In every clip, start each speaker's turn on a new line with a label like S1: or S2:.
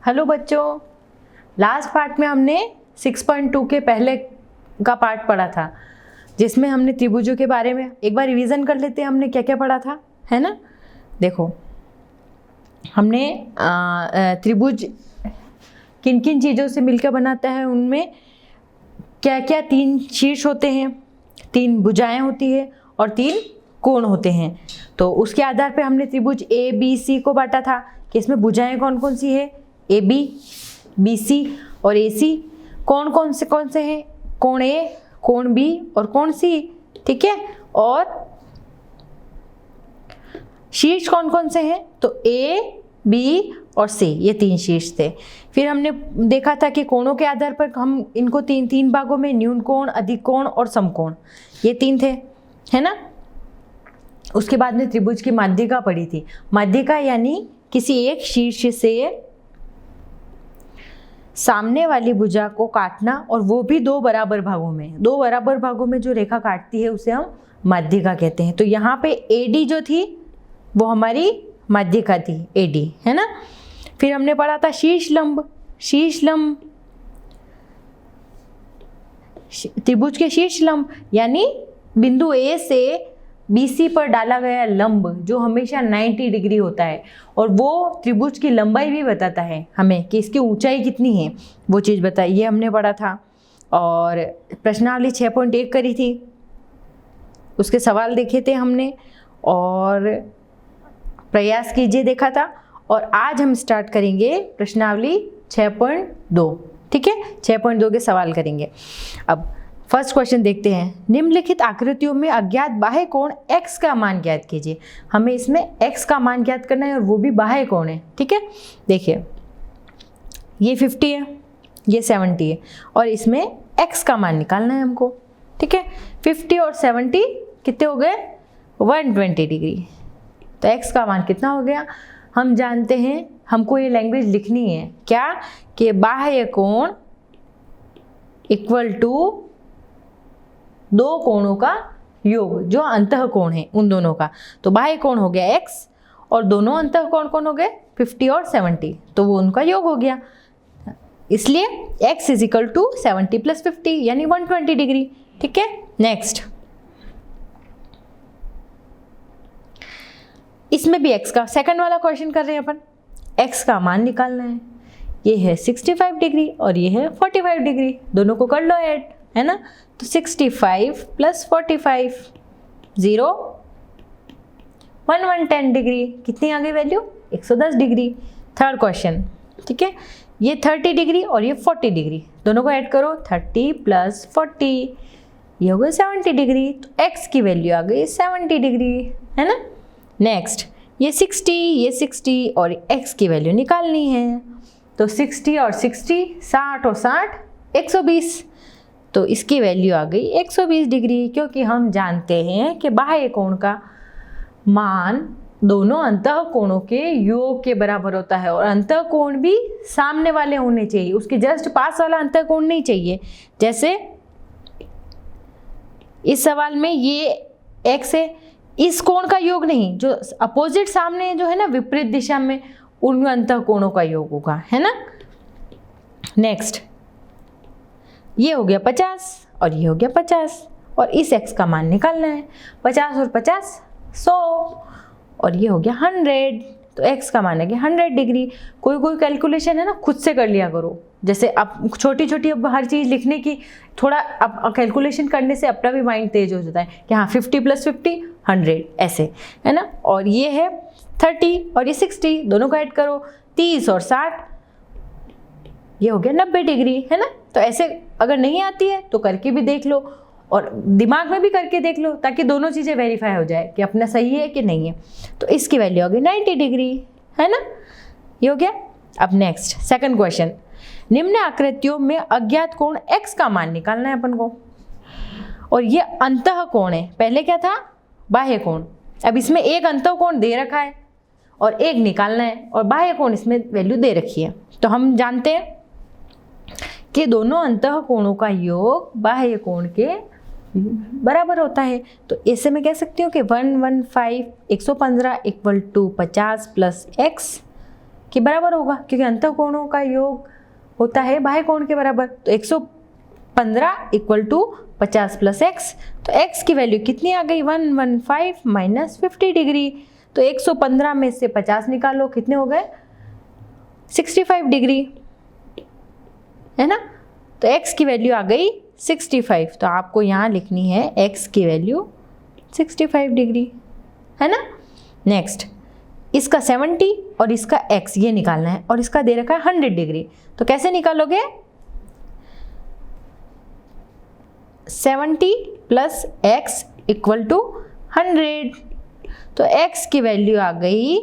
S1: Hello बच्चों, last part में हमने 6.2 के पहले का पार्ट पढ़ा था, जिसमें हमने त्रिभुजों के बारे में एक बार रिवीजन कर लेते हैं। हमने क्या क्या पढ़ा था, है ना। देखो, हमने त्रिभुज किन किन चीज़ों से मिलकर बनाता है, उनमें क्या क्या 3 शीर्ष होते हैं, 3 भुजाएं होती है और 3 कोण होते हैं। तो उसके आधार पे हमने त्रिभुज ए बी सी को बांटा था कि इसमें भुजाएं कौन कौन सी है, ए बी, बी सी और ए सी। कौन से हैं, कोण ए, कोण बी और कोण सी, ठीक है। और शीर्ष कौन कौन से हैं, तो ए बी और सी, ये 3 शीर्ष थे। फिर हमने देखा था कि कोणों के आधार पर हम इनको तीन भागों में, न्यून कोण, अधिक कोण और समकोण, ये 3 थे, है ना। उसके बाद में त्रिभुज की माध्यिका पढ़ी थी। माध्यिका यानी किसी एक शीर्ष से सामने वाली भुजा को काटना, और वो भी 2 बराबर भागों में। 2 बराबर भागों में जो रेखा काटती है उसे हम माध्यिका कहते हैं। तो यहाँ पे एडी जो थी वो हमारी माध्यिका थी, एडी, है ना। फिर हमने पढ़ा था शीर्ष लंब। त्रिभुज के शीर्ष लंब यानी बिंदु ए से BC पर डाला गया लंब जो हमेशा 90 डिग्री होता है, और वो त्रिभुज की लंबाई भी बताता है हमें कि इसकी ऊंचाई कितनी है, वो चीज़ बताइए, ये हमने पढ़ा था। और प्रश्नावली 6.1 करी थी, उसके सवाल देखे थे हमने, और प्रयास कीजिए देखा था। और आज हम स्टार्ट करेंगे प्रश्नावली 6.2, ठीक है। 6.2 के सवाल करेंगे। अब फर्स्ट क्वेश्चन देखते हैं। निम्नलिखित आकृतियों में अज्ञात बाह्य कोण x का मान ज्ञात कीजिए। हमें इसमें x का मान ज्ञात करना है और वो भी बाह्य कोण है, ठीक है। देखिए, ये 50 है, ये 70 है, और इसमें x का मान निकालना है हमको, ठीक है। 50 और 70 कितने हो गए, 120 डिग्री। तो x का मान कितना हो गया, हम जानते हैं। हमको ये लैंग्वेज लिखनी है क्या, कि बाह्य कोण इक्वल टू 2 कोणों का योग, जो अंतः कोण है उन दोनों का। तो बाह्य कोण हो गया x, और दोनों अंतः कोण कौन हो गए, 50 और 70, तो वो उनका योग हो गया। इसलिए x इज इक्वल टू 70 + 50 यानी 120 डिग्री, ठीक है। नेक्स्ट, इसमें भी x का सेकंड वाला क्वेश्चन कर रहे हैं अपन। x का मान निकालना है। ये है 65 डिग्री और ये है 45 डिग्री, दोनों को कर लो ऐड, है ना। तो 65 + 45 0 110 डिग्री, कितनी आ गई वैल्यू, 110 डिग्री। थर्ड क्वेश्चन, ठीक है। ये 30 डिग्री और ये 40 डिग्री, दोनों को ऐड करो, 30 + 40, ये हो गया 70 डिग्री। तो x की वैल्यू आ गई 70 डिग्री, है ना। नेक्स्ट, ये 60 और x की वैल्यू निकालनी है। तो 60 और 60, 60 और 60, 120। तो इसकी वैल्यू आ गई 120 डिग्री, क्योंकि हम जानते हैं कि बाह्य कोण का मान दोनों अंतः कोणों के योग के बराबर होता है, और अंतः कोण भी सामने वाले होने चाहिए, उसके जस्ट पास वाला अंतः कोण नहीं चाहिए। जैसे इस सवाल में ये x है, इस कोण का योग नहीं, जो अपोजिट सामने जो है ना, विपरीत दिशा में, उन अंतः कोणों का योग होगा, है ना। नेक्स्ट, ये हो गया 50 और ये हो गया 50, और इस x का मान निकालना है। 50 और 50 100, और ये हो गया 100। तो x का मान है कि 100 डिग्री। कोई कैलकुलेशन है ना, खुद से कर लिया करो। जैसे अब छोटी छोटी अब हर चीज़ लिखने की, थोड़ा अब कैलकुलेशन करने से अपना भी माइंड तेज हो जाता है कि हाँ 50 + 50 100 ऐसे, है ना। और ये है 30 और ये 60, दोनों को ऐड करो, 30 और 60, ये हो गया 90 डिग्री, है ना। तो ऐसे अगर नहीं आती है तो करके भी देख लो, और दिमाग में भी करके देख लो, ताकि दोनों चीज़ें वेरीफाई हो जाए कि अपना सही है कि नहीं है। तो इसकी वैल्यू हो गई 90 डिग्री, है ना। ये हो गया। अब नेक्स्ट, सेकंड क्वेश्चन। निम्न आकृतियों में अज्ञात कोण x का मान निकालना है अपन को, और ये अंतः कोण है। पहले क्या था, बाह्य कोण। अब इसमें एक अंतः कोण दे रखा है और एक निकालना है, और बाह्य कोण इसमें वैल्यू दे रखी है। तो हम जानते हैं कि दोनों अंतः कोणों का योग बाह्य कोण के बराबर होता है। तो ऐसे मैं कह सकती हूँ कि 115 115 = 50 + x के बराबर होगा, क्योंकि अंतःकोणों का योग होता है बाह्य कोण के बराबर। तो 115 इक्वल टू 50 प्लस एक्स, तो एक्स की वैल्यू कितनी आ गई 115 माइनस 50 डिग्री। तो 115 में से 50 निकालो, कितने हो गए 65 डिग्री, है ना। तो x की वैल्यू आ गई 65, तो आपको यहाँ लिखनी है x की वैल्यू 65 डिग्री, है ना। नेक्स्ट, इसका 70 और इसका x ये निकालना है, और इसका दे रखा है 100 डिग्री। तो कैसे निकालोगे, 70 प्लस x इक्वल टू 100। तो x की वैल्यू आ गई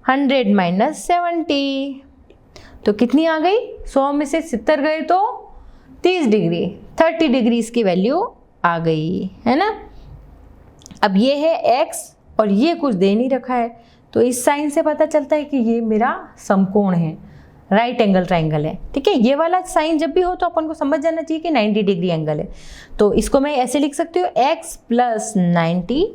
S1: 100 माइनस 70, तो कितनी आ गई, 100 में से 70 गए तो 30 डिग्री, 30 डिग्री इसकी वैल्यू आ गई, है ना। अब ये है x और ये कुछ दे नहीं रखा है, तो इस साइन से पता चलता है कि ये मेरा समकोण है, राइट एंगल ट्राइंगल है, ठीक है। ये वाला साइन जब भी हो तो अपन को समझ जाना चाहिए कि 90 डिग्री एंगल है। तो इसको मैं ऐसे लिख सकती हूँ x plus 90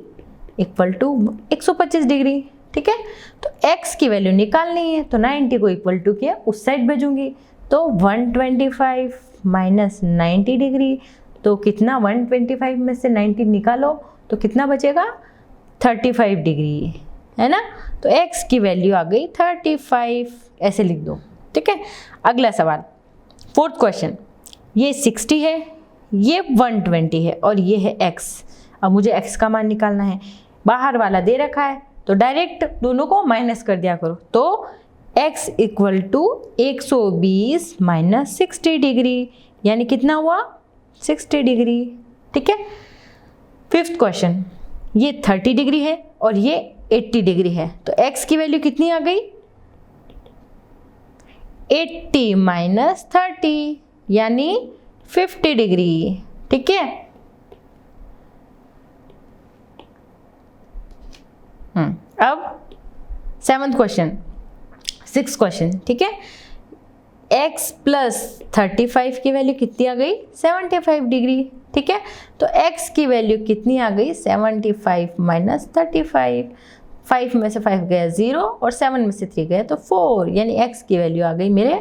S1: equal to 125 degree, ठीक है। तो x की वैल्यू निकालनी है, तो 90 को इक्वल टू किया उस साइड भेजूंगी, तो 125 माइनस 90 डिग्री, तो कितना 125 में से 90 निकालो तो कितना बचेगा 35 डिग्री, है ना। तो x की वैल्यू आ गई 35, ऐसे लिख दो, ठीक है। अगला सवाल, फोर्थ क्वेश्चन, ये 60 है, ये 120 है और ये है x। अब मुझे x का मान निकालना है, बाहर वाला दे रखा है तो डायरेक्ट दोनों को माइनस कर दिया करो। तो x equal to 120 minus 60 degree, यानी कितना हुआ 60 डिग्री, ठीक है। फिफ्थ क्वेश्चन, ये 30 डिग्री है और ये 80 डिग्री है, तो x की वैल्यू कितनी आ गई 80 माइनस 30 यानी 50 डिग्री, ठीक है। अब सेवंथ क्वेश्चन, सिक्स क्वेश्चन, ठीक है। x प्लस 35 की वैल्यू कितनी आ गई 75 डिग्री, ठीक है। तो x की वैल्यू कितनी आ गई 75 माइनस 35, 5 में से 5 गया 0 और 7 में से 3 गया तो 4, यानी x की वैल्यू आ गई मेरे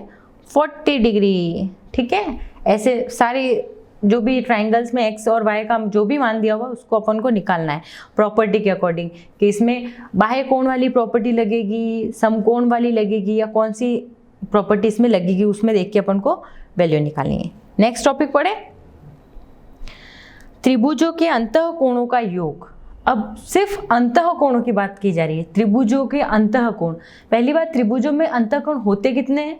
S1: 40 डिग्री, ठीक है। ऐसे सारे जो भी ट्राइंगल्स में x और y का जो भी मान दिया हुआ उसको अपन को निकालना है प्रॉपर्टी के अकॉर्डिंग, कि इसमें बाह्य कोण वाली प्रॉपर्टी लगेगी, समकोण वाली लगेगी, या कौन सी प्रॉपर्टी इसमें लगेगी, उसमें देख के अपन को वैल्यू निकालनी है। नेक्स्ट टॉपिक पढ़े, त्रिभुजों के अंतःकोणों का योग। अब सिर्फ अंतःकोणों की बात की जा रही है, त्रिभुजों के अंतःकोण। पहली बात, त्रिभुजों में अंतःकोण होते कितने हैं,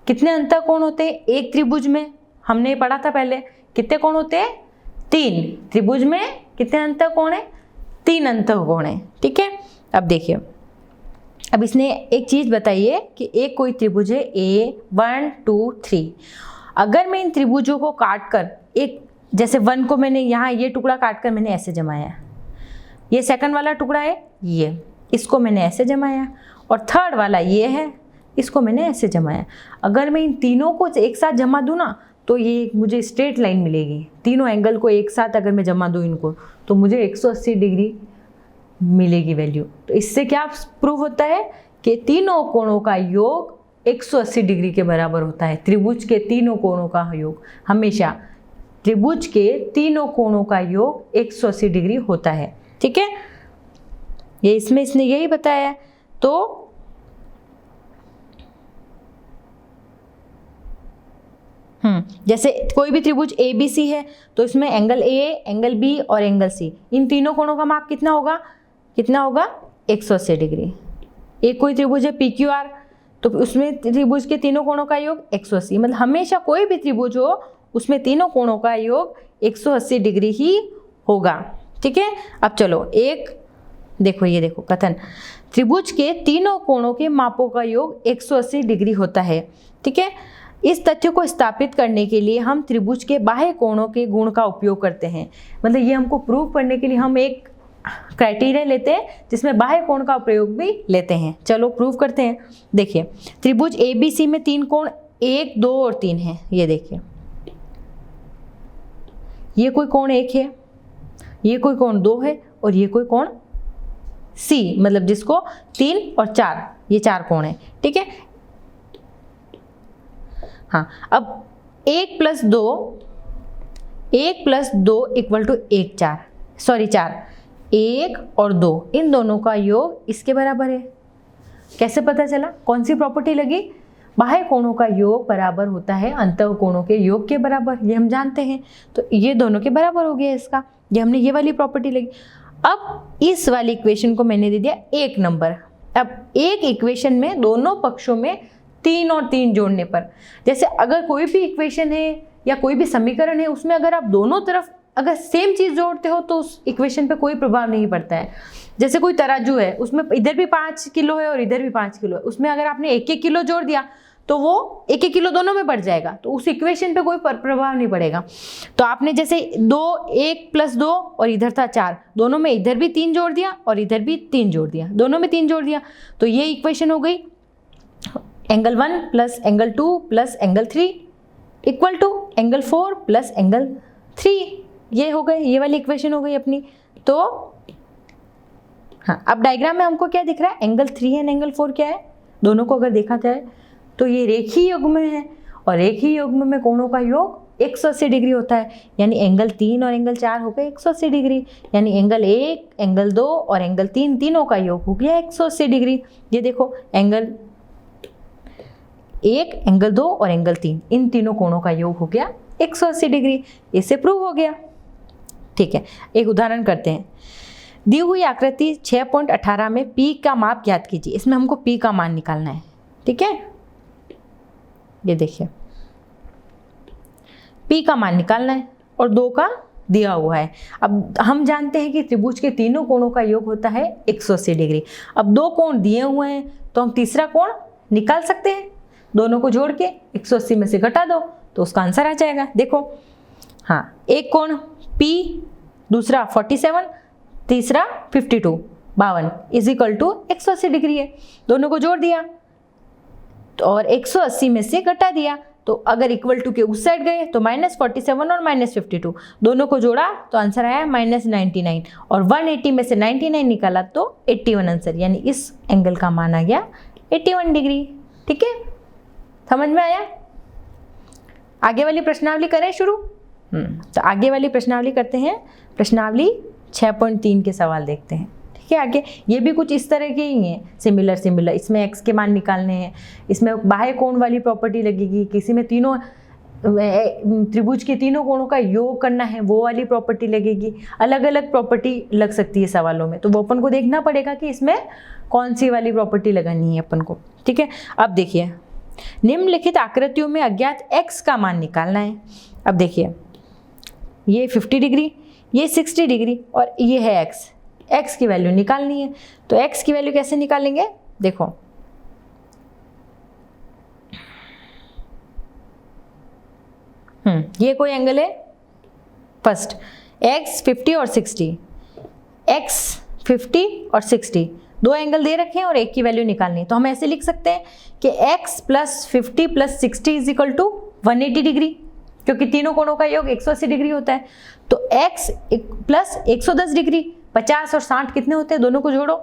S1: कितने अंतःकोण होते हैं एक त्रिभुज में, हमने पढ़ा था पहले, कितने कोण होते हैं 3। त्रिभुज में कितने अंतःकोण है 3 अंतःकोण है, ठीक है। अब देखिए, अब इसने एक चीज बताइए कि एक कोई त्रिभुज है A 1 2 3, अगर मैं इन त्रिभुजों को काट कर एक, जैसे 1 को मैंने यहाँ ये टुकड़ा काट कर मैंने ऐसे जमाया, ये सेकंड वाला टुकड़ा है ये, इसको मैंने ऐसे जमाया, और थर्ड वाला ये है, इसको मैंने ऐसे जमाया। अगर मैं इन तीनों को एक साथ जमा दूँ ना तो ये मुझे स्ट्रेट लाइन मिलेगी, तीनों एंगल को एक साथ अगर मैं जमा दूँ इनको तो मुझे 180 डिग्री मिलेगी वैल्यू। तो इससे क्या प्रूव होता है कि तीनों कोणों का योग 180 डिग्री के बराबर होता है। त्रिभुज के तीनों कोणों का योग हमेशा, त्रिभुज के तीनों कोणों का योग 180 डिग्री होता है, ठीक है। ये इसमें इसने यही बताया। तो जैसे कोई भी त्रिभुज ABC है तो इसमें एंगल A, एंगल B और एंगल C, इन तीनों कोणों का माप कितना होगा 180 डिग्री। एक कोई त्रिभुज है PQR तो उसमें त्रिभुज के तीनों कोणों का योग 180, मतलब हमेशा कोई भी त्रिभुज हो उसमें तीनों कोणों का योग 180 डिग्री ही होगा, ठीक है। अब चलो एक देखो, ये देखो कथन, त्रिभुज के तीनों कोणों के मापों का योग 180 डिग्री होता है, ठीक है। इस तथ्य को स्थापित करने के लिए हम त्रिभुज के बाह्य कोणों के गुण का उपयोग करते हैं, मतलब ये हमको प्रूव करने के लिए हम एक क्राइटेरिया लेते हैं जिसमें बाह्य कोण का प्रयोग भी लेते हैं। चलो प्रूव करते हैं। देखिए, त्रिभुज ABC में 3 कोण 1 2 और 3 है, ये देखिए, ये कोई कोण 1 है, ये कोई कोण 2 है और ये कोई कोण C, मतलब जिसको 3 और 4 ये 4 कोण है, ठीक है। हाँ, अब 1 + 2 इक्वल टू 1 4, सॉरी 4, 1 और 2 इन दोनों का योग इसके बराबर है। कैसे पता चला? कौन सी प्रॉपर्टी लगी? बाह्य कोणों का योग बराबर होता है अंतः कोणों के योग के बराबर, ये हम जानते हैं। तो ये दोनों के बराबर हो गया इसका, ये हमने ये वाली प्रॉपर्टी लगी। अब इस वाली इक्वेशन को मैंने दे दिया 1 नंबर। अब एक इक्वेशन में दोनों पक्षों में 3 और 3 जोड़ने पर, जैसे अगर कोई भी इक्वेशन है या कोई भी समीकरण है उसमें अगर आप दोनों तरफ अगर सेम चीज़ जोड़ते हो तो उस इक्वेशन पे कोई प्रभाव नहीं पड़ता है। जैसे कोई तराजू है, उसमें इधर भी 5 किलो है और इधर भी 5 किलो है, उसमें अगर आपने 1-1 किलो जोड़ दिया तो वो 1-1 किलो दोनों में बढ़ जाएगा, तो उस इक्वेशन पे कोई प्रभाव नहीं पड़ेगा। तो आपने जैसे 1 + 2 और इधर था 4, दोनों में इधर भी 3 जोड़ दिया और इधर भी 3 जोड़ दिया, दोनों में 3 जोड़ दिया, तो ये इक्वेशन हो गई angle 1 + angle 2 + angle 3 equal to angle 4 + angle 3। ये हो गए, ये वाली इक्वेशन हो गई अपनी। तो हाँ, अब डायग्राम में हमको क्या दिख रहा है? एंगल 3 एंड एंगल 4 क्या है? दोनों को अगर देखा जाए तो ये रेखीय युग्म है, और रेखीय युग्म में कोणों का योग 180 डिग्री होता है, यानी एंगल 3 और एंगल 4 हो गए 180 डिग्री, यानी एंगल 1, एंगल 2 और एंगल 3 तीनों का योग हो गया 180 डिग्री। ये देखो एंगल 1, एंगल 2 और एंगल 3 इन तीनों कोणों का योग हो गया 180 डिग्री। इससे प्रूव हो गया, ठीक है। एक उदाहरण करते हैं। दी हुई आकृति 6.18 में P का माप ज्ञात कीजिए। इसमें हमको P का मान निकालना है, ठीक है। ये देखिए P का मान निकालना है और 2 का दिया हुआ है। अब हम जानते हैं कि त्रिभुज के तीनों कोणों का योग होता है 180 डिग्री। अब 2 कोण दिए हुए हैं तो हम तीसरा कोण निकाल सकते हैं, दोनों को जोड़ के 180 में से घटा दो तो उसका आंसर आ जाएगा। देखो, हाँ, एक कोण P, दूसरा 47, तीसरा 52 = 180 डिग्री है। दोनों को जोड़ दिया और 180 में से घटा दिया, तो अगर इक्वल टू के उस साइड गए तो -47 और -52, दोनों को जोड़ा तो आंसर आया -99, और 180 में से 99 निकाला तो 81 आंसर, यानी इस एंगल का मान आ गया 81 डिग्री। ठीक है, समझ में आया? आगे वाली प्रश्नावली करें शुरू। तो आगे वाली प्रश्नावली करते हैं। प्रश्नावली 6.3 के सवाल देखते हैं। ठीक है, आगे ये भी कुछ इस तरह के ही हैं, सिमिलर। इसमें x के मान निकालने हैं, इसमें बाह्य कोण वाली प्रॉपर्टी लगेगी, किसी में तीनों त्रिभुज के तीनों कोणों का योग करना है, वो वाली प्रॉपर्टी लगेगी। अलग अलग प्रॉपर्टी लग सकती है सवालों में, तो वो अपन को देखना पड़ेगा कि इसमें कौन सी वाली प्रॉपर्टी लगानी है अपन को। ठीक है, अब देखिए, निम्नलिखित आकृतियों में अज्ञात x का मान निकालना है। अब देखिए, ये 50 डिग्री, ये 60 डिग्री और ये है x की वैल्यू निकालनी है। तो x की वैल्यू कैसे निकालेंगे? देखो, ये कोई एंगल है फर्स्ट, x 50 और 60, x 50 और 60 दो एंगल दे रखे हैं और एक की वैल्यू निकालनी है। तो हम ऐसे लिख सकते हैं कि x + 50 + 60 = 180 डिग्री, क्योंकि तीनों कोणों का योग 180 डिग्री होता है। तो x + 110 डिग्री, 50 और 60 कितने होते हैं? दोनों को जोड़ो,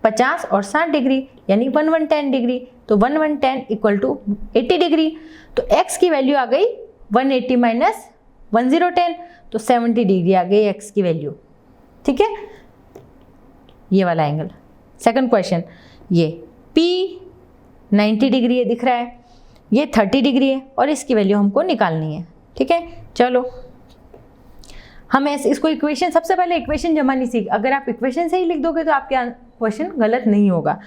S1: 50 और 60 डिग्री, यानी 1110 डिग्री। तो 1110 = 80 डिग्री। तो x की वैल्यू आ गई 180 - 1010, तो 70 डिग्री आ गई x की वैल्यू। ठीक है, ये वाला एंगल। सेकंड क्वेश्चन, ये P 90 डिग्री है, दिख रहा है, ये 30 डिग्री है और इसकी वैल्यू हमको निकालनी है। ठीक है, चलो हम ऐसे इसको इक्वेशन, सबसे पहले इक्वेशन जमा नहीं सीख, अगर आप इक्वेशन से ही लिख दोगे तो आपके क्वेश्चन गलत नहीं होगा।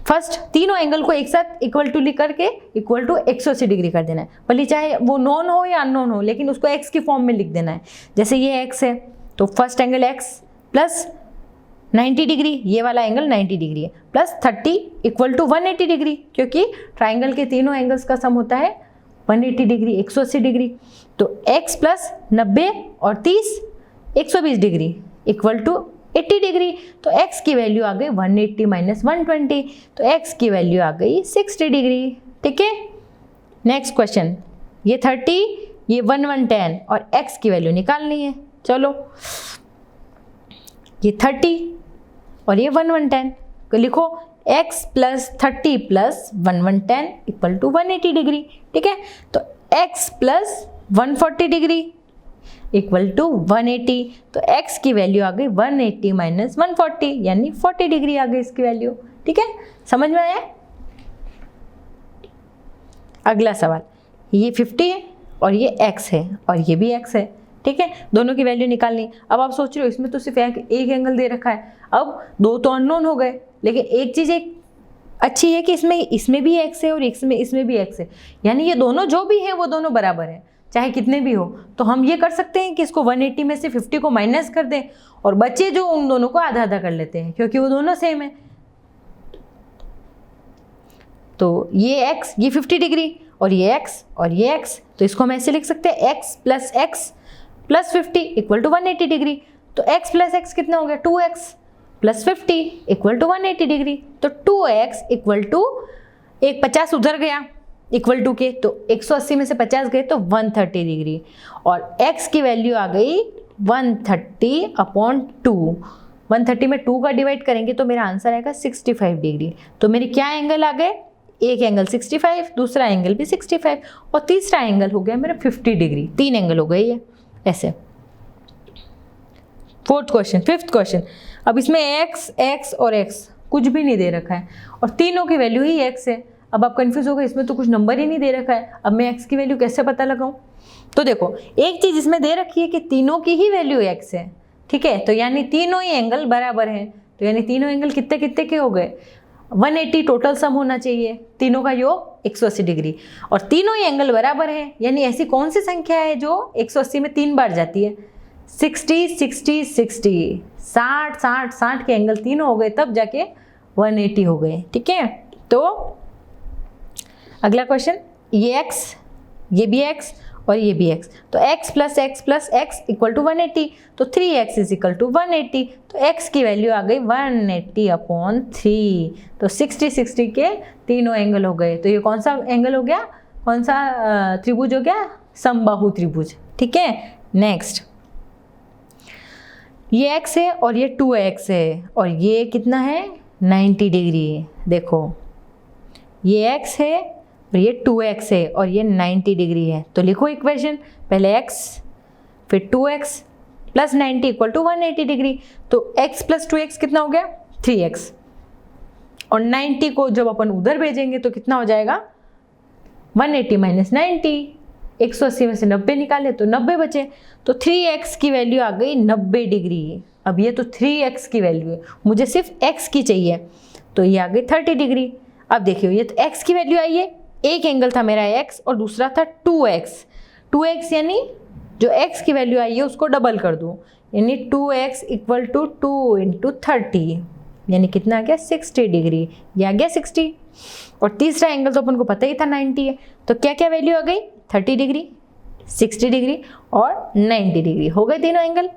S1: फर्स्ट तीनों एंगल को एक साथ इक्वल टू लिख करके इक्वल टू 180 डिग्री कर देना है, भले चाहे वो नॉन हो या अननोन हो, लेकिन उसको x की फॉर्म में लिख देना है। जैसे ये x है तो फर्स्ट एंगल x + 90 डिग्री, ये वाला एंगल 90 डिग्री है, + 30 = 180 डिग्री, क्योंकि ट्राइंगल के तीनों एंगल्स का सम होता है 180 डिग्री, 180 डिग्री। तो x + 90 और 30 120 डिग्री = 80 डिग्री। तो x की वैल्यू आ गई 180 - 120, तो x की वैल्यू आ गई 60 डिग्री। ठीक है, नेक्स्ट क्वेश्चन, ये 30, ये 1110 और x की वैल्यू निकालनी है। चलो, ये 30 और ये 1110 लिखो, x plus 30 plus 110 equal to 180 degree. ठीक है, तो x plus 140 degree equal to 180, तो x की वैल्यू आ गई 180 माइनस 140 यानी 40 डिग्री आ गई इसकी वैल्यू। ठीक है, समझ में आया? अगला सवाल, ये 50 है और ये x है और ये भी x है। ठीक है, दोनों की वैल्यू निकालनी। अब आप सोच रहे हो इसमें तो सिर्फ एक एंगल दे रखा है, अब दो तो अननोन हो गए, लेकिन एक चीज़ एक अच्छी है कि इसमें भी x है और इसमें भी x है, यानी ये दोनों जो भी हैं वो दोनों बराबर है, चाहे कितने भी हो। तो हम ये कर सकते हैं कि इसको 180 में से 50 को माइनस कर दें और बचे जो उन दोनों को आधा आधा कर लेते हैं, क्योंकि वो दोनों सेम है। तो ये x, ये 50 डिग्री और ये x और ये x, तो इसको हम ऐसे लिख सकते हैं x plus 50 equal to 180 degree. तो x प्लस x कितना हो गया? 2x plus 50 equal to 180 degree. तो 2x इक्वल टू, एक 50 उधर गया इक्वल टू के, तो 180 में से 50 गए तो 130 डिग्री, और x की वैल्यू आ गई 130/2। 130 में 2 का डिवाइड करेंगे तो मेरा आंसर आएगा 65 डिग्री। तो मेरे क्या एंगल आ गए? एक एंगल 65, दूसरा एंगल भी 65 और तीसरा एंगल हो गया मेरा 50 डिग्री। 3 एंगल हो गए ये ऐसे। फिफ्थ क्वेश्चन, अब इसमें x और x कुछ भी नहीं दे रखा है और तीनों की वैल्यू ही x है। अब आप कंफ्यूज हो गए, इसमें तो कुछ नंबर ही नहीं दे रखा है, अब मैं x की वैल्यू कैसे पता लगाऊं? तो देखो, एक चीज इसमें दे रखी है कि तीनों की ही वैल्यू x है। ठीक है, तो यानी तीनों ही एंगल बराबर हैं, तो यानी तीनों एंगल कितने कितने के हो गए? 180 टोटल सम होना चाहिए, तीनों का योग 180 डिग्री, और तीनों ही एंगल बराबर है, यानी ऐसी कौन सी संख्या है जो 180 में 3 बार जाती है? 60 60 60, 60 के एंगल तीनों हो गए, तब जाके 180 हो गए। ठीक है, तो अगला क्वेश्चन, ये x, ये भी x और ये भी x, तो x plus x equal to 180, तो 3x इज इक्वल टू 180, तो x की वैल्यू आ गई 180/3, तो 60 के तीनों एंगल हो गए। तो ये कौन सा एंगल हो गया? कौन सा त्रिभुज हो गया? समबाहु त्रिभुज। ठीक है, नेक्स्ट, ये x है और ये 2x है और ये कितना है? 90 डिग्री। देखो, ये x है और ये 2x है और ये 90 डिग्री है, तो लिखो इक्वेशन, पहले x फिर 2x plus 90 equal to 180 degree. तो x प्लस 2x कितना हो गया? 3x, और 90 को जब अपन उधर भेजेंगे तो कितना हो जाएगा? 180 माइनस 90, 180 में से 90 निकाले तो 90 बचे, तो 3x की वैल्यू आ गई 90 डिग्री। अब ये तो 3x की वैल्यू है, मुझे सिर्फ x की चाहिए, तो ये आ गई 30 डिग्री। अब देखिए, ये तो x की वैल्यू आई है, एक एंगल था मेरा x और दूसरा था 2x, यानी जो x की वैल्यू आई है उसको डबल कर दूँ, यानी 2x इक्वल टू 2 × 30, यानी कितना आ गया? 60 डिग्री, ये आ गया 60। और तीसरा एंगल तो अपन को पता ही था 90 है, तो क्या क्या वैल्यू आ गई? 30 डिग्री, 60 डिग्री और 90 डिग्री, हो गए तीनों एंगल।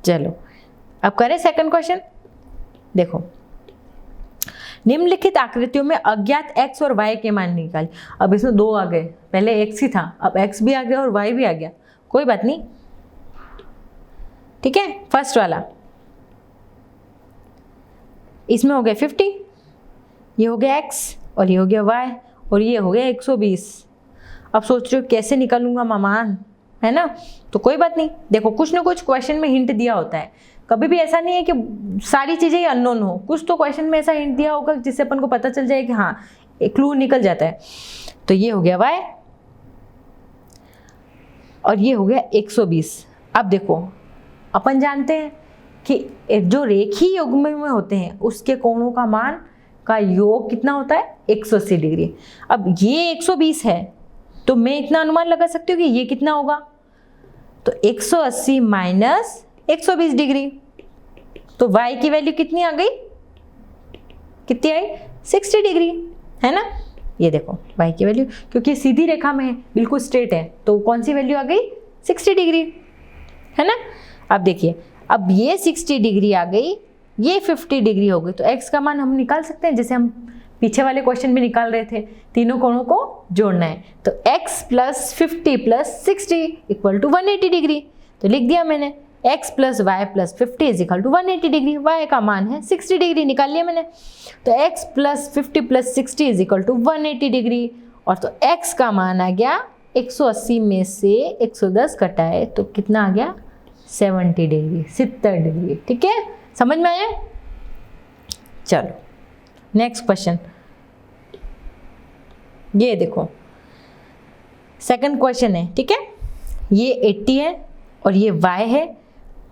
S1: चलो अब करें सेकंड क्वेश्चन। देखो, निम्नलिखित आकृतियों में अज्ञात x और y के मान निकाल। अब इसमें 2 आ गए, पहले x ही था, अब x भी आ गया और y भी आ गया, कोई बात नहीं। ठीक है, फर्स्ट वाला, इसमें हो गया 50, ये हो गया x और ये हो गया y और ये हो गया 120। अब सोच रहे हो कैसे निकालूंगा मामान, है ना? तो कोई बात नहीं, देखो कुछ ना कुछ क्वेश्चन में हिंट दिया होता है, कभी भी ऐसा नहीं है कि सारी चीज़ें ही अननोन हो, कुछ तो क्वेश्चन में ऐसा हिंट दिया होगा जिससे अपन को पता चल जाए कि हाँ एक क्लू निकल जाता है। तो ये हो गया y और ये हो गया 120। अब देखो, अपन जानते हैं कि जो रेखीय युग्म में होते हैं उसके कोणों का मान का योग कितना होता है? 180 डिग्री। अब ये 120 है, तो मैं इतना अनुमान लगा सकती हूँ कि ये कितना होगा? तो 180 माइनस 120 डिग्री, तो y की वैल्यू कितनी आ गई? कितनी आई? 60 डिग्री, है ना? ये देखो y की वैल्यू, क्योंकि सीधी रेखा में है, बिल्कुल स्ट्रेट है, तो कौन सी वैल्यू आ गई? 60 डिग्री, है ना? अब देखिए, अब ये 60 डिग्री आ गई, ये 50 डिग्री हो गई, तो x का मान हम निकाल सकते हैं, जैसे हम पीछे वाले क्वेश्चन में निकाल रहे थे, तीनों कोणों को जोड़ना है। तो x plus 50 plus 60 equal to 180 degree, तो लिख दिया मैंने x plus y plus 50 is equal to 180 degree. y का मान है 60 डिग्री, निकाल लिया मैंने। तो x plus 50 plus 60 is equal to 180 degree. और तो x का मान आ गया 180 में से 110 घटाए तो कितना आ गया 70 डिग्री, 70 डिग्री। ठीक है, समझ में आया? चलो नेक्स्ट क्वेश्चन, ये देखो सेकंड क्वेश्चन है। ठीक है, ये 80 है और ये y है,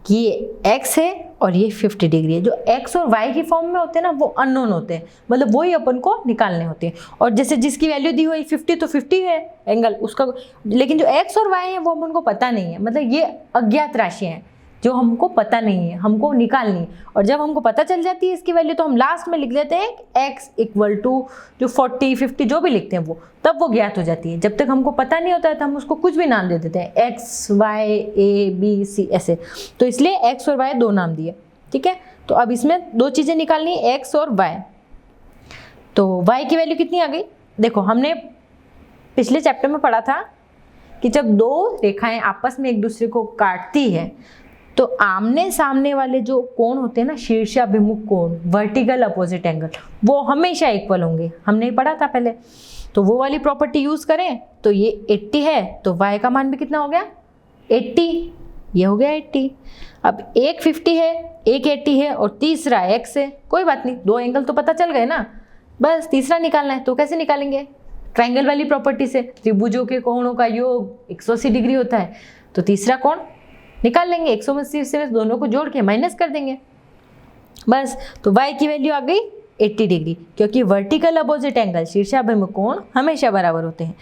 S1: ये x है और ये 50 डिग्री है। जो x और y की फॉर्म में होते हैं ना वो अननोन होते हैं, मतलब वही अपन को निकालने होते हैं। और जैसे जिसकी वैल्यू दी हुई 50 तो 50 है एंगल उसका, लेकिन जो x और y है वो अपन को पता नहीं है, मतलब ये अज्ञात राशि हैं जो हमको पता नहीं है, हमको निकालनी है। और जब हमको पता चल जाती है इसकी वैल्यू तो हम लास्ट में लिख देते हैं x इक्वल टू जो 40 50 जो भी लिखते हैं वो, तब वो ज्ञात हो जाती है। जब तक हमको पता नहीं होता है तो हम उसको कुछ भी नाम दे देते हैं, x y a b c ऐसे। तो इसलिए x और y दो नाम दिए। ठीक है, तो अब इसमें दो चीज़ें निकालनी है, x और y। तो y की वैल्यू कितनी आ गई? देखो हमने पिछले चैप्टर में पढ़ा था कि जब दो रेखाएं आपस में एक दूसरे को काटती है तो आमने सामने वाले जो कोण होते हैं ना, शीर्षाभिमुख कोण, वर्टिकल अपोजिट एंगल, वो हमेशा इक्वल होंगे। हमने ही पढ़ा था पहले। तो वो वाली प्रॉपर्टी यूज करें तो ये 80 है तो y का मान भी कितना हो गया 80, ये हो गया 80। अब एक 50 है, एक 80 है और तीसरा x है। कोई बात नहीं, दो एंगल तो पता चल गए ना, बस तीसरा निकालना है। तो कैसे निकालेंगे? ट्रायंगल वाली प्रॉपर्टी से, त्रिभुजों के कोणों का योग 180 डिग्री होता है। तो तीसरा कोण निकाल लेंगे, 180 से दोनों को जोड़ के माइनस कर देंगे बस। तो y की वैल्यू आ गई 80 डिग्री, क्योंकि वर्टिकल अपोजिट एंगल शीर्षाभिमुख कोण हमेशा बराबर होते हैं।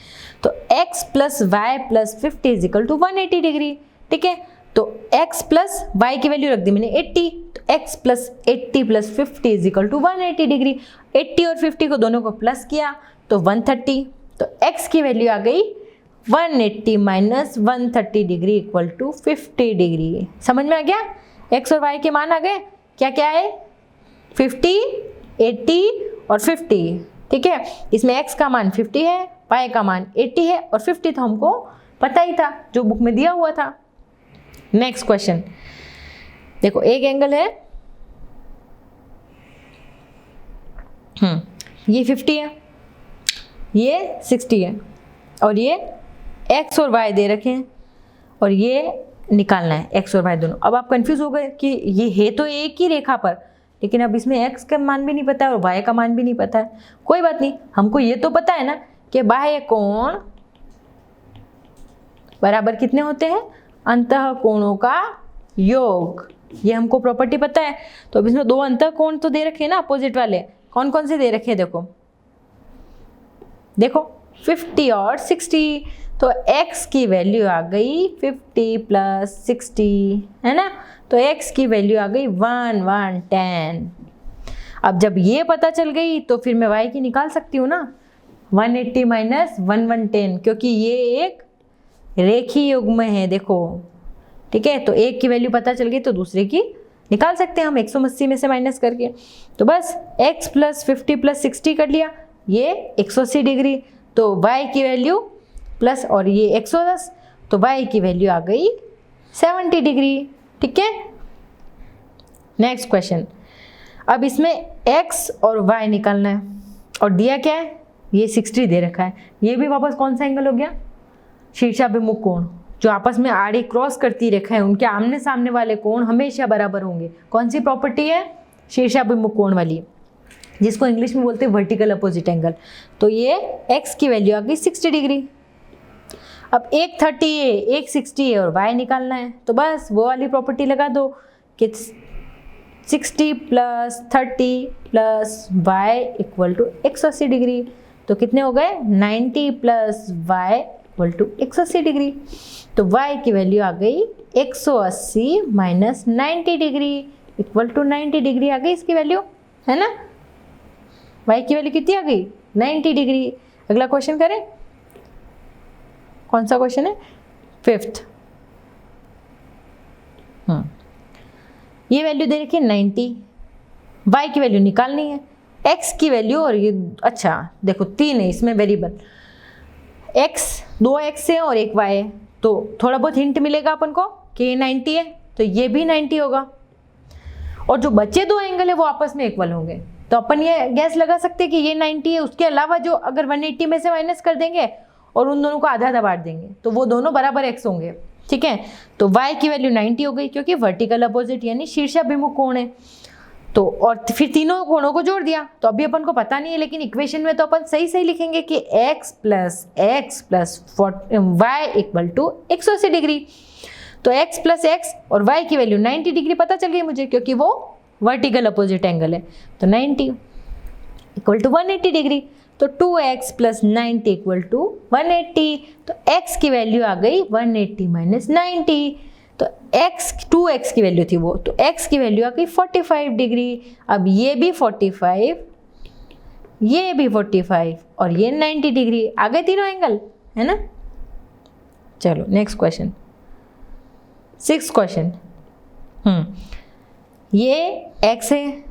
S1: तो x plus y plus 50 is equal to 180 degree. ठीक है, तो x प्लस वाई की वैल्यू रख दी मैंने 80, तो x plus 80 plus 50 is equal to 180 degree. 80 और 50 को दोनों को प्लस किया तो 130। तो x की वैल्यू आ गई 180 minus 130 degree equal to 50 degree. समझ में आ गया? x और y के मान आ गए। क्या क्या है? 50, 80 और 50। ठीक है, इसमें x का मान 50 है, y का मान 80 है और 50 तो हमको पता ही था जो बुक में दिया हुआ था। नेक्स्ट क्वेश्चन देखो, एक एंगल है ये 50 है, ये 60 है और ये x और y दे रखे हैं और ये निकालना है x और y दोनों। अब आप कंफ्यूज हो गए कि ये है तो एक ही रेखा पर, लेकिन अब इसमें x का मान भी नहीं पता है और y का मान भी नहीं पता है। कोई बात नहीं, हमको ये तो पता है ना कि बाह्य कोण बराबर कितने होते हैं? अंतः कोणों का योग। ये हमको प्रॉपर्टी पता है। तो अब इसमें दो अंतः कोण तो दे रखे हैं ना अपोजिट वाले, कौन कौन से दे रखे हैं? देखो देखो 50 और 60। तो x की वैल्यू आ गई 50 प्लस 60, है ना? तो x की वैल्यू आ गई 110। अब जब ये पता चल गई तो फिर मैं y की निकाल सकती हूँ ना, 180 माइनस 110, क्योंकि ये एक रेखीय युग्म है। देखो ठीक है, तो एक की वैल्यू पता चल गई तो दूसरे की निकाल सकते हैं हम 180 में से माइनस करके। तो बस x प्लस 50 प्लस 60 कर लिया, ये 180 डिग्री। तो y की वैल्यू प्लस और ये 110, तो y की वैल्यू आ गई 70 डिग्री। ठीक है, नेक्स्ट क्वेश्चन। अब इसमें x और y निकालना है और दिया क्या है? ये 60 दे रखा है। ये भी वापस कौन सा एंगल हो गया? शीर्षाभिमुख कोण। जो आपस में आड़ी क्रॉस करती रेखा है उनके आमने सामने वाले कोण हमेशा बराबर होंगे। कौन सी प्रॉपर्टी है? शीर्षाभिमुख कोण वाली, जिसको इंग्लिश में बोलते हैं वर्टिकल अपोजिट एंगल। तो ये x की वैल्यू आ गई 60 डिग्री। अब एक 30 है, एक 60 है और y निकालना है, तो बस वो वाली प्रॉपर्टी लगा दो कि 60 plus 30 plus y equal to 180 degree. तो कितने हो गए? 90 plus y equal to 180 degree. तो y की वैल्यू आ गई 180 minus 90 degree equal to 90 degree आ गई इसकी वैल्यू, है ना? y की वैल्यू कितनी आ गई? 90 डिग्री। अगला क्वेश्चन करें। कौन सा क्वेश्चन है? 5th। ये वैल्यू दे रखी है 90, y की वैल्यू निकालनी है, x की वैल्यू और ये अच्छा देखो 3 है इसमें वेरिएबल, x 2 x है और 1 y है। तो थोड़ा बहुत हिंट मिलेगा अपन को कि ये 90 है, तो ये भी 90 होगा, और जो बचे दो एंगल है वो आपस में इक्वल होंगे। तो अपन ये गैस लगा सकते हैं कि ये 90 है, उसके अलावा जो अगर 180 में से माइनस कर देंगे और उन दोनों को आधा आधा बांट देंगे तो वो दोनों बराबर x होंगे। ठीक है, तो y की वैल्यू 90 हो गई क्योंकि वर्टिकल अपोजिट यानी शीर्षाभिमुख कोण है। तो और फिर तीनों कोणों को जोड़ दिया, तो अभी अपन को पता नहीं है, लेकिन इक्वेशन में तो अपन सही सही लिखेंगे कि x plus y equal to 180 degree. तो x प्लस x और y की वैल्यू 90 डिग्री पता चल गई मुझे, क्योंकि वो वर्टिकल अपोजिट एंगल है। तो 90 इक्वल टू 180 डिग्री, तो 2x प्लस 90 इक्वल टू 180। तो x की वैल्यू आ गई 180 माइनस 90, तो2x की वैल्यू थी वो, तो x की वैल्यू आ गई 45 डिग्री। अब ये भी 45, ये भी 45 और ये 90 डिग्री, आ गए तीनों एंगल, है ना। चलो नेक्स्ट क्वेश्चन, 6th क्वेश्चन। ये x है,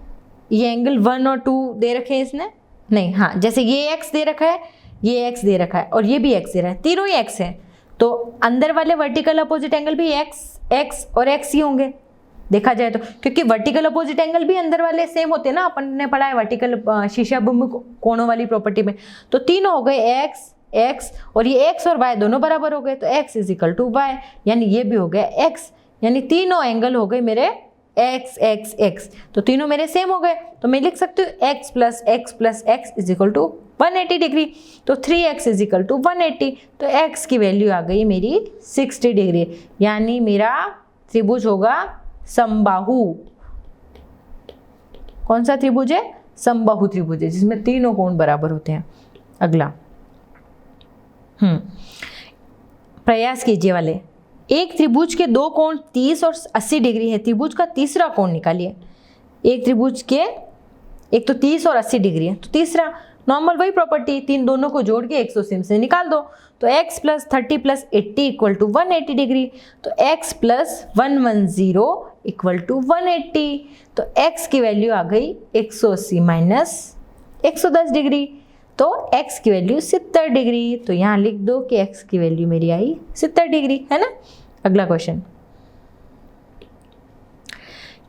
S1: ये एंगल 1 और 2 दे रखे हैं इसने, नहीं हाँ, जैसे ये x दे रखा है, ये x दे रखा है और ये भी x दे रहा है, तीनों ही x है, तो अंदर वाले वर्टिकल अपोजिट एंगल भी x और x ही होंगे देखा जाए तो, क्योंकि वर्टिकल अपोजिट एंगल भी अंदर वाले सेम होते हैं ना, अपन ने पढ़ा है वर्टिकल शीर्षाभिमुख कोणों वाली प्रॉपर्टी में। तो तीनों हो गए x और ये x और y दोनों बराबर हो गए, तो x is equal to y, यानी ये भी हो गया x, यानी तीनों एंगल हो गए मेरे x, तो तीनों मेरे सेम हो गए। तो मैं लिख सकती हूँ x plus x is equal to 180 degree, तो 3x इज इक्वल टू 180, तो x की वैल्यू आ गई मेरी 60 डिग्री, यानी मेरा त्रिभुज होगा समबाहु। कौन सा त्रिभुज है? समबाहु त्रिभुज है, जिसमें तीनों कोण बराबर होते हैं। अगला प्रयास कीजिए वाले, एक त्रिभुज के दो कोण 30 और 80 डिग्री है, त्रिभुज का तीसरा कोण निकालिए। एक त्रिभुज के एक तो 30 और 80 डिग्री है, तो तीसरा नॉर्मल वही प्रॉपर्टी, तीन दोनों को जोड़ के 180 से निकाल दो, तो x plus 30 plus 80 equal to 180 degree, तो x प्लस 110 इक्वल टू 180, तो x की वैल्यू आ गई 180 माइनस 110 डिग्री, तो x की वैल्यू 70 डिग्री। तो यहाँ लिख दो कि x की वैल्यू मेरी आई 70 डिग्री, है ना। अगला क्वेश्चन,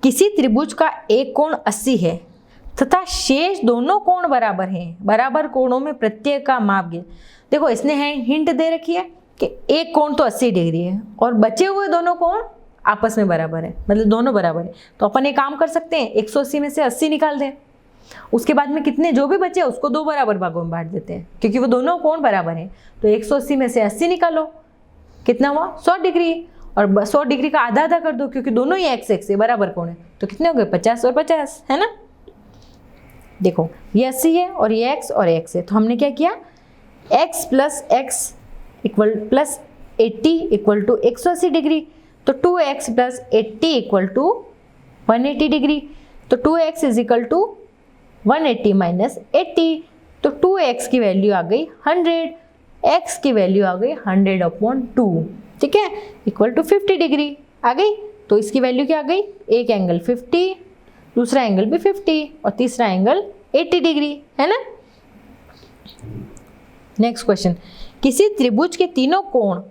S1: किसी त्रिभुज का एक कोण 80 है तथा शेष दोनों कोण बराबर हैं, बराबर कोणों में प्रत्येक का माप ज्ञात। देखो इसने हिंट दे रखी है कि एक कोण तो 80 डिग्री है और बचे हुए दोनों कोण आपस में बराबर है, मतलब दोनों बराबर है। तो अपन एक काम कर सकते हैं, 180 में से 80 निकाल दें, उसके बाद में कितने जो भी बचे उसको दो बराबर भागों में बांट देते हैं, क्योंकि वो दोनों कोण बराबर हैं। तो 180 में से 80 निकालो, कितना हुआ 100 डिग्री, और 100 डिग्री का आधा आधा कर दो क्योंकि दोनों ही x से बराबर कोण है, तो कितने हो गए 50 और 50, है ना। देखो ये 80 है और ये x और x है, तो हमने क्या किया, x plus x equal plus 80 equal to 180 degree, तो 2x plus 80 equal to 180 degree, तो 2x is equal to 180 minus 80, तो 2x की वैल्यू आ गई 100, x की वैल्यू आ गई 100/2, ठीक है, इक्वल टू 50 डिग्री आ गई। तो इसकी वैल्यू क्या आ गई, एक एंगल 50, दूसरा एंगल भी 50 और तीसरा एंगल 80 डिग्री, है ना। नेक्स्ट क्वेश्चन, किसी त्रिभुज के तीनों कोण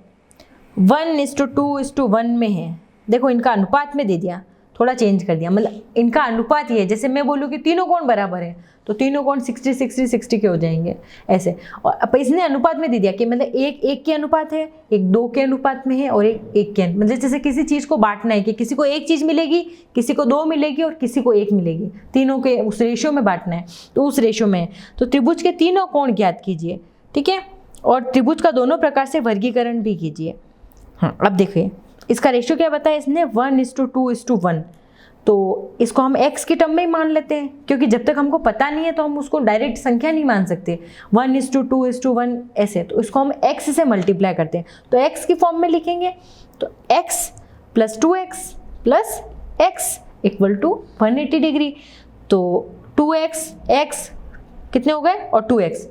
S1: 1:2:1 में है। देखो इनका अनुपात में दे दिया, थोड़ा चेंज कर दिया, मतलब इनका अनुपात ये है, जैसे मैं बोलूँ कि तीनों कोण बराबर है तो तीनों कोण 60-60-60 के हो जाएंगे ऐसे। और अब इसने अनुपात में दे दिया कि मतलब एक 1 के अनुपात है, एक 2 के अनुपात में है और एक 1 के, मतलब जैसे किसी चीज़ को बांटना है कि किसी को एक चीज़ मिलेगी, किसी को 2 मिलेगी और किसी को 1 मिलेगी, तीनों के उस रेशियो में बांटना है, तो उस रेशियो में। तो त्रिभुज के तीनों कोण ज्ञात कीजिए, ठीक है, और त्रिभुज का दोनों प्रकार से वर्गीकरण भी कीजिए। हाँ अब देखिए इसका रेशियो क्या बताया इसने, 1:2:1, तो इसको हम x की टर्म में ही मान लेते हैं, क्योंकि जब तक हमको पता नहीं है तो हम उसको डायरेक्ट संख्या नहीं मान सकते। 1:2:1 ऐसे, तो इसको हम x से मल्टीप्लाई करते हैं, तो x की फॉर्म में लिखेंगे, तो x plus 2x plus x equal to 180 degree. तो 2x x कितने हो गए और 2x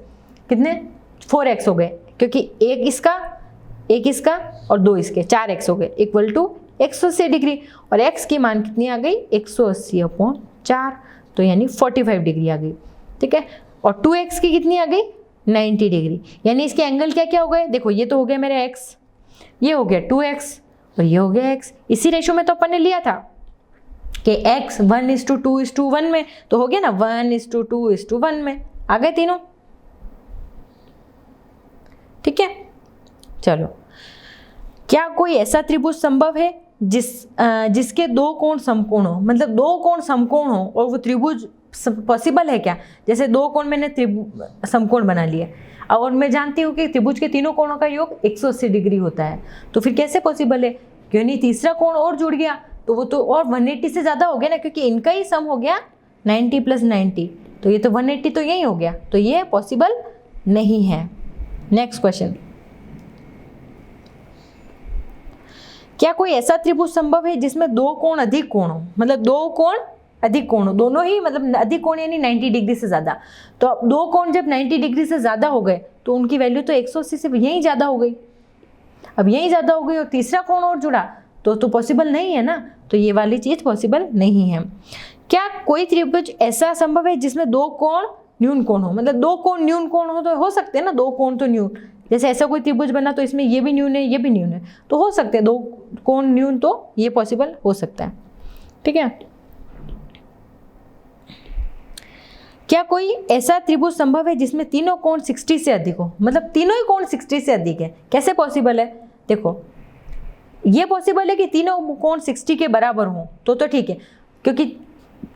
S1: कितने 4x हो गए, क्योंकि एक इसका और 2 इसके, 4x हो गए, इक्वल टू 180 डिग्री, और x की मान कितनी आ गई 180/4, तो यानी 45 डिग्री आ गई, ठीक है। और 2x की कितनी आ गई 90 डिग्री, यानी इसके एंगल क्या क्या हो गए, देखो ये तो हो गया मेरा x, ये हो गया 2x और ये हो गया x। इसी रेशो में तो अपन ने लिया था कि x 1:2:1 में, तो हो गया ना 1:2:1 में, आ गए तीनों। ठीक है, चलो, क्या कोई ऐसा त्रिभुज संभव है जिसके दो कोण समकोण हो, मतलब दो कोण समकोण हो और वो त्रिभुज पॉसिबल है क्या? जैसे दो कोण मैंने समकोण बना लिया और मैं जानती हूँ कि त्रिभुज के तीनों कोणों का योग 180 डिग्री होता है, तो फिर कैसे पॉसिबल है? क्यों नहीं तीसरा कोण और जुड़ गया तो वो तो और 180 से ज़्यादा हो गया ना, क्योंकि इनका ही सम हो गया 90 + 90, तो ये तो 180 तो यही हो गया, तो ये पॉसिबल नहीं है। नेक्स्ट क्वेश्चन, क्या कोई ऐसा त्रिभुज संभव है जिसमें दो कोण अधिक कोण हो, मतलब दो कोण अधिक कोण हो, दोनों ही मतलब अधिक कोण यानी 90 डिग्री से ज़्यादा। तो अब दो कोण जब 90 डिग्री से ज़्यादा हो गए तो उनकी वैल्यू तो 180 से यहीं ज़्यादा हो गई, अब यहीं ज़्यादा हो गई और तीसरा कोण और जुड़ा तो पॉसिबल नहीं है ना, तो ये वाली चीज़ पॉसिबल नहीं है। क्या कोई त्रिभुज ऐसा संभव है जिसमें दो कोण न्यून कोण हो, मतलब दो कोण न्यून कोण हो तो हो सकते हैं ना, दो कोण तो न्यून, जैसे ऐसा कोई त्रिभुज बना तो इसमें ये भी न्यून है ये भी न्यून है, तो हो सकते हैं दो कोण न्यून, तो ये पॉसिबल हो सकता है। ठीक है, क्या कोई ऐसा त्रिभुज संभव है जिसमें तीनों कोण 60 से अधिक हो, मतलब तीनों ही कोण 60 से अधिक है? कैसे पॉसिबल है? देखो, ये पॉसिबल है कि तीनों कोण 60 के बराबर हों तो ठीक है, क्योंकि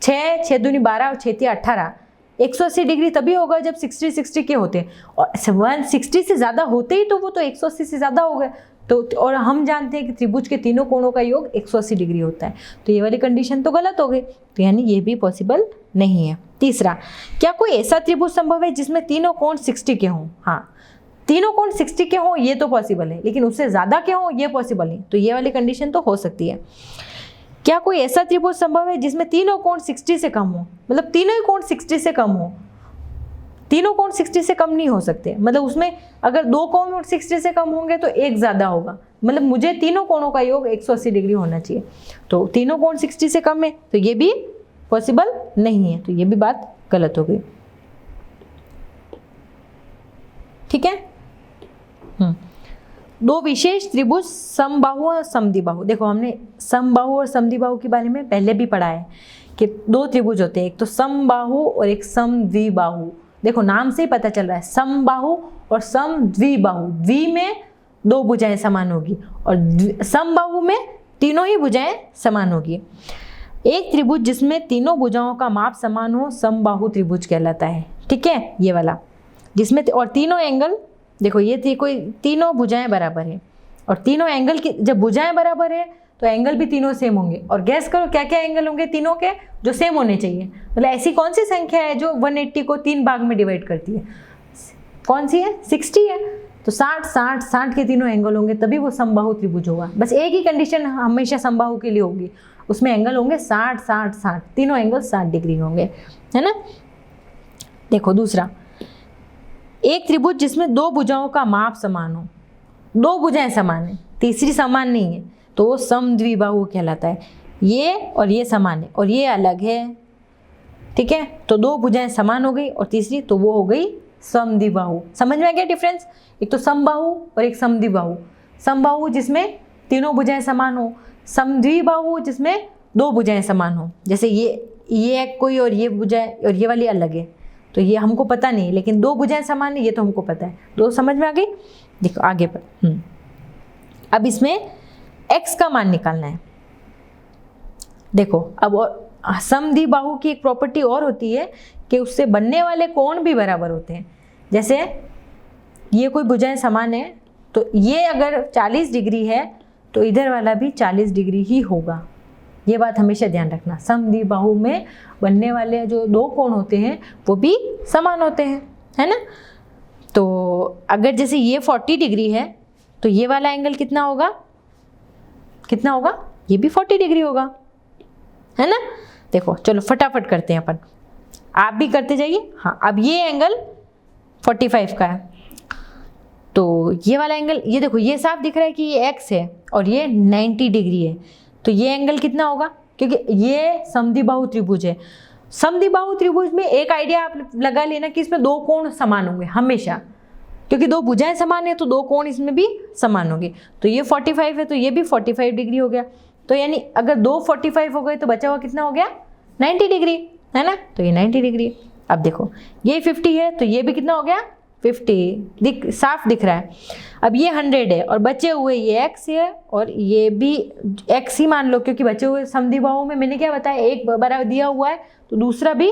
S1: 6 6 दूनी 12 और 6 3 18, 180 डिग्री तभी होगा जब 60 के होते हैं, और 160 से ज़्यादा होते ही तो वो तो 180 से ज़्यादा हो गए, तो और हम जानते हैं कि त्रिभुज के तीनों कोणों का योग 180 डिग्री होता है, तो ये वाली कंडीशन तो गलत हो गई, तो यानी ये भी पॉसिबल नहीं है। तीसरा, क्या कोई ऐसा त्रिभुज संभव है जिसमें तीनों कोण 60 के हों? हाँ, तीनों कोण 60 के हों ये तो पॉसिबल है, लेकिन उससे ज़्यादा के हों ये पॉसिबल नहीं, तो ये वाली कंडीशन तो हो सकती है। क्या कोई ऐसा त्रिभुज संभव है जिसमें तीनों कोण 60 से कम हो, मतलब तीनों ही कोण 60 से कम हो? तीनों कोण 60 से कम नहीं हो सकते, मतलब उसमें अगर दो कोण 60 से कम होंगे तो एक ज़्यादा होगा, मतलब मुझे तीनों कोणों का योग 180 डिग्री होना चाहिए, तो तीनों कोण 60 से कम है तो ये भी पॉसिबल नहीं है, तो ये भी बात गलत हो गई। ठीक है, दो विशेष त्रिभुज समबाहु और समद्विबाहु, देखो हमने समबाहु और समद्विबाहु के बारे में पहले भी पढ़ा है कि दो त्रिभुज होते हैं, एक तो समबाहु और एक समद्विबाहु। देखो नाम से ही पता चल रहा है, समबाहु और समद्विबाहु, द्वि में दो भुजाएं समान होगी और समबाहु में तीनों ही भुजाएं समान होगी। एक त्रिभुज जिसमें तीनों भुजाओं का माप समान हो समबाहु त्रिभुज कहलाता है। ठीक है, ये वाला जिसमें और तीनों एंगल, देखो ये कोई तीनों भुजाएं बराबर है और तीनों एंगल की जब भुजाएं बराबर है तो एंगल भी तीनों सेम होंगे, और गैस करो क्या क्या एंगल होंगे तीनों के जो सेम होने चाहिए, मतलब ऐसी कौन सी संख्या है जो 180 को 3 भाग में डिवाइड करती है? कौन सी है? 60 है, तो 60 60 60 के तीनों एंगल होंगे तभी वो समबाहु त्रिभुज होगा। बस एक ही कंडीशन हमेशा समबाहु के लिए होगी, उसमें एंगल होंगे 60 60 60, तीनों एंगल 60 डिग्री होंगे, है ना। देखो दूसरा, एक त्रिभुज जिसमें दो भुजाओं का माप समान हो, दो भुजाएं समान है, तीसरी समान नहीं है, तो वो समद्विबाहु कहलाता है। ये और ये समान है और ये अलग है, ठीक है, तो दो भुजाएं समान हो गई और तीसरी तो वो हो गई समद्विबाहु। समझ में आ गया डिफरेंस? एक तो समबाहु और एक समद्विबाहु। समबाहु जिसमें तीनों भुजाएं समान हो, समद्विबाहु जिसमें दो भुजाएं समान हो, जैसे ये कोई और ये भुजाएं और ये वाली अलग है, तो ये हमको पता नहीं, लेकिन दो भुजाएं समान है ये तो हमको पता है। दो समझ में आ गई? देखो आगे पर अब इसमें x का मान निकालना है। देखो अब समद्विबाहु की एक प्रॉपर्टी और होती है कि उससे बनने वाले कोण भी बराबर होते हैं। जैसे ये कोई भुजाएं समान है तो ये अगर 40 डिग्री है तो इधर वाला भी 40 डिग्री ही होगा, ये बात हमेशा ध्यान रखना। समद्विबाहु में बनने वाले जो दो कोण होते हैं वो भी समान होते हैं, है ना। तो अगर जैसे ये 40 डिग्री है तो ये वाला एंगल कितना होगा? कितना होगा? ये भी 40 डिग्री होगा, है ना। देखो चलो फटाफट करते हैं अपन, आप भी करते जाइए। हाँ, अब ये एंगल 45 का है तो ये वाला एंगल, ये देखो ये साफ दिख रहा है कि ये x है और ये 90 डिग्री है, तो ये एंगल कितना होगा? क्योंकि ये समद्विबाहु त्रिभुज है। समद्विबाहु त्रिभुज में एक आइडिया आप लगा लेना कि इसमें दो कोण समान होंगे हमेशा, क्योंकि दो भुजाएं समान है तो दो कोण इसमें भी समान होंगे। तो ये 45 है तो ये भी 45 डिग्री हो गया। तो यानी अगर दो 45 हो गए तो बचा हुआ कितना हो गया, 90 डिग्री, है ना। तो ये 90 डिग्री। अब देखो ये 50 है तो ये भी कितना हो गया, 50, साफ दिख रहा है। अब ये 100 है और बचे हुए ये x है और ये भी x ही मान लो, क्योंकि बचे हुए समद्विबाहुओं में मैंने क्या बताया, एक बराबर दिया हुआ है तो दूसरा भी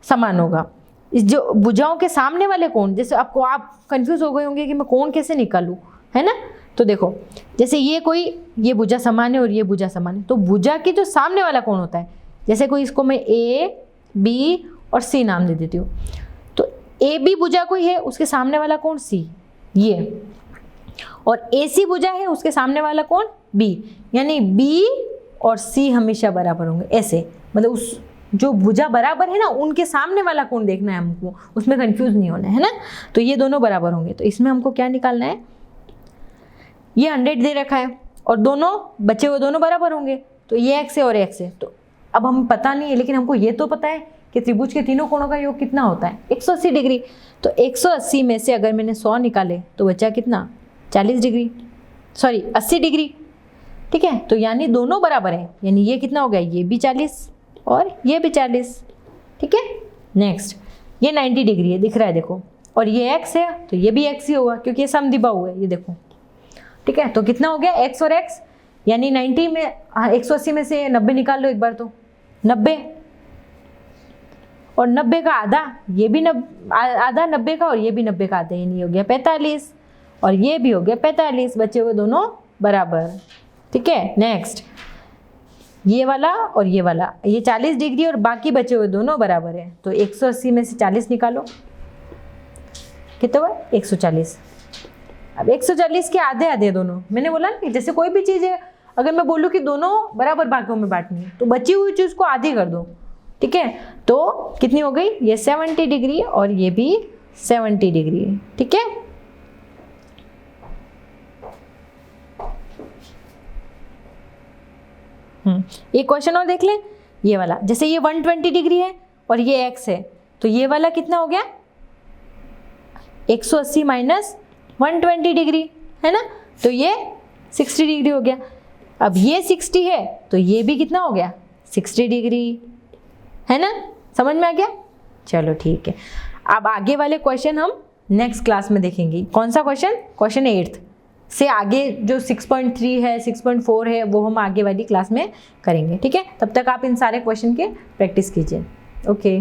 S1: समान होगा। इस जो भुजाओं के सामने वाले कोण, जैसे आपको आप कंफ्यूज हो गए होंगे कि मैं कोण कैसे निकालूं, है ना। तो देखो जैसे ये भुजा समान है और ये भुजा समान है, तो भुजा की जो सामने वाला कोण होता है, जैसे कोई इसको मैं A, B और C नाम दे देती हूँ, तो AB भुजा कोई है, उसके सामने वाला कोण C ये, और AC भुजा है, उसके सामने वाला कोण B, यानी B और C हमेशा बराबर होंगे। ऐसे मतलब उस जो भुजा बराबर है ना उनके सामने वाला कोण देखना है हमको, उसमें कंफ्यूज नहीं होना है ना। तो ये दोनों बराबर होंगे। तो इसमें हमको क्या निकालना है, ये 100 दे रखा है और दोनों बचे हुए दोनों बराबर होंगे, तो ये x है और x है। तो अब हम पता नहीं है, लेकिन हमको ये तो पता है कि त्रिभुज के तीनों कोणों का योग कितना होता है, 180 डिग्री। तो 180 में से अगर मैंने 100 निकाले तो बचा कितना, 40 डिग्री, सॉरी 80 डिग्री, ठीक है। तो यानी दोनों बराबर है, यानी ये कितना हो गया, ये भी 40 और ये भी 40, ठीक है। नेक्स्ट ये 90 डिग्री है, दिख रहा है देखो, और ये x है तो ये भी x ही होगा क्योंकि ये समद्विबाहु है, ये देखो, ठीक है। तो कितना हो गया, x और x, यानी 90 में 180 में से 90 निकाल लो एक बार, तो 90 और 90 का आधा, ये भी आधा 90 का और ये भी 90 का आधा, यानी हो गया 45 और ये भी हो गया 45, बचे हुए दोनों बराबर, ठीक है। नेक्स्ट ये वाला और ये वाला, ये 40 डिग्री और बाकी बचे हुए दोनों बराबर है। तो 180 में से 40 निकालो, कितना हुआ, 140। अब 140 के आधे आधे दोनों, मैंने बोला ना जैसे कोई भी चीज़ है, अगर मैं बोलूँ कि दोनों बराबर भागों में बांटनी है तो बची हुई चीज़ को आधी कर दो, ठीक है। तो कितनी हो गई, ये 70 डिग्री और ये भी 70 डिग्री, ठीक है। एक क्वेश्चन और देख लें, ये वाला, जैसे ये 120 डिग्री है और ये x है, तो ये वाला कितना हो गया, 180 माइनस 120 डिग्री, है ना। तो ये 60 डिग्री हो गया। अब ये 60 है तो ये भी कितना हो गया, 60 डिग्री, है ना। समझ में आ गया, चलो ठीक है। अब आगे वाले क्वेश्चन हम नेक्स्ट क्लास में देखेंगे। कौन सा क्वेश्चन, क्वेश्चन 8 से आगे जो 6.3 है, 6.4 है, वो हम आगे वाली क्लास में करेंगे, ठीक है। तब तक आप इन सारे क्वेश्चन के प्रैक्टिस कीजिए। ओके।